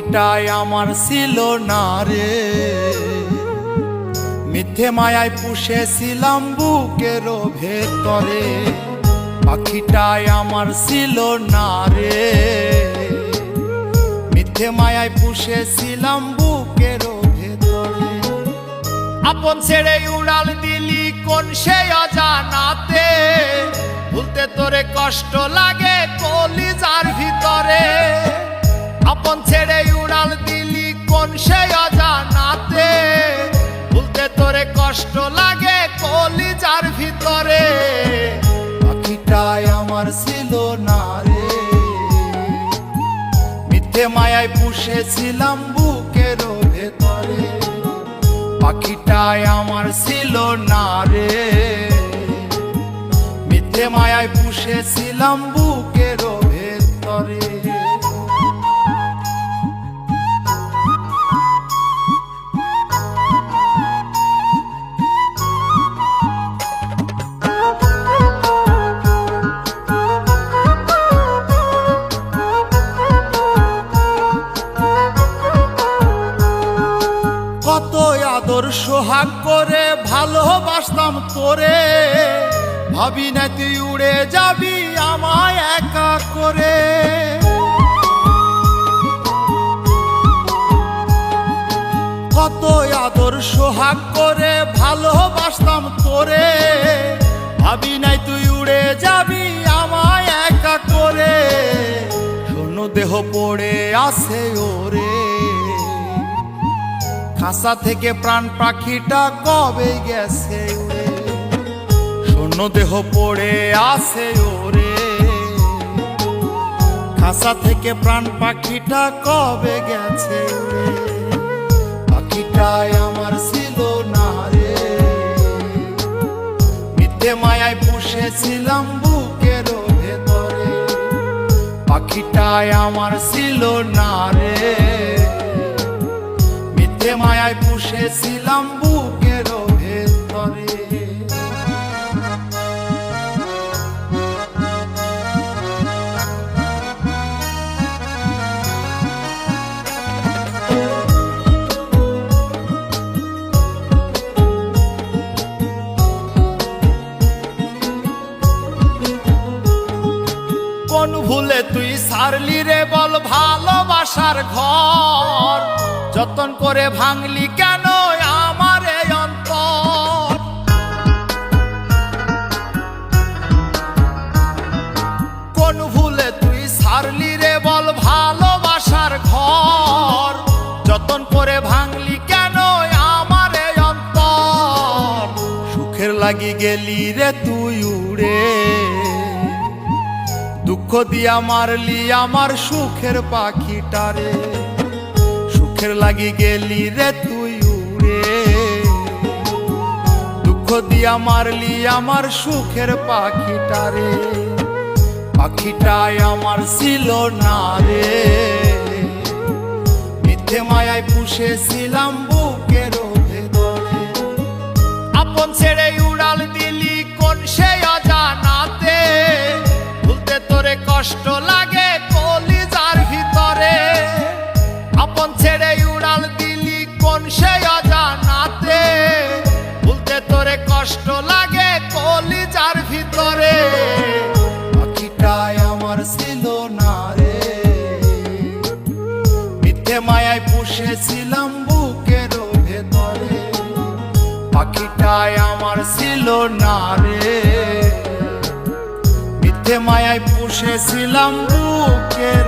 পাখিটাই আমার ছিল না রে, মিথ্যে মায়ায় পুষেছিলাম বুকের ভেতরে। পাখিটাই আমার ছিল না রে, মিথ্যে মায়ায় পুষেছিলাম বুকের ভেতরে। আপন ছেড়ে উড়াল দিলি কোন সে অজানাতে, ভুলতে তোরে কষ্ট লাগে কলিজার ভিতরে। আপন ছেড়ে উড়াল দিলি কোন সে অজানাতে, ভুলতে তোরে কষ্ট লাগে কলিজার ভিতরে। পাখিটাই আমার ছিল না রে, মিথ্যে মায়ায় পুষেছিলাম বুকের ভেতরে। পাখিটাই আমার ছিল না রে, মিথ্যে মায়ায় পুষেছিলাম বুকের ভেতরে। কত আদর সোহাগ করে ভালোবাসতাম তোরে, ভাবি না তুই উড়ে যাবি আমায় একা করে। কত আদর সোহাগ করে ভালোবাসতাম তোরে, ভাবি নাই তুই উড়ে যাবি আমায় একা করে। শূন্য দেহ পড়ে আছে ওরে, খাঁচা থেকে প্রাণ পাখিটা কবে গেছে উড়ে। শূন্য দেহ পড়ে আছে ওরে, খাঁচা থেকে প্রাণ পাখিটা কবে গেছে উড়ে। পাখিটাই আমার ছিল না রে, মিথ্যে মায়ায় পুষেছিলাম বুকের ভেতরে। পাখিটাই আমার ছিল না রে, মিথ্যে মায়ায় পুষেছিলাম বুকের ভেতরে। কোন ভুলে তুই সারলি রে বল ভালোবাসার ঘর, যতন করে ভাঙলি কেন আমার এই অন্তর। কোন ভুলে তুই সারলি রে বল ভালোবাসার ঘর, যতন করে ভাঙলি কেন আমার এই অন্তর। সুখের লাগি গেলি রে তুই উড়ে, দুঃখ দিয়া মারলি আমার সুখের পাখিটারে। সুখের লাগি গেলি রে তুই উড়ে, দুঃখ দিয়া মারলি আমার সুখের পাখিটারে। পাখিটাই আমার ছিল না রে, মিথ্যে মায়ায় পুষেছিলাম বুকের ভেতরে। আপন ছেড়ে উড়াল দিলি কোন সে অজানাতে, ভুলতে তোরে কষ্ট লাগে কলিজার ভিতরে। আপন ছেড়ে উড়াল দিলি কোন সে অজানাতে, ভুলতে তোরে কষ্ট লাগে কলিজার ভিতরে। পাখিটাই আমার ছিল না রে, মিথ্যে মায়ায় পুষেছিলাম বুকের ভেতরে। পাখিটাই আমার ছিল না রে, মিথ্যে মায়ায় পুষেছিলাম বুকের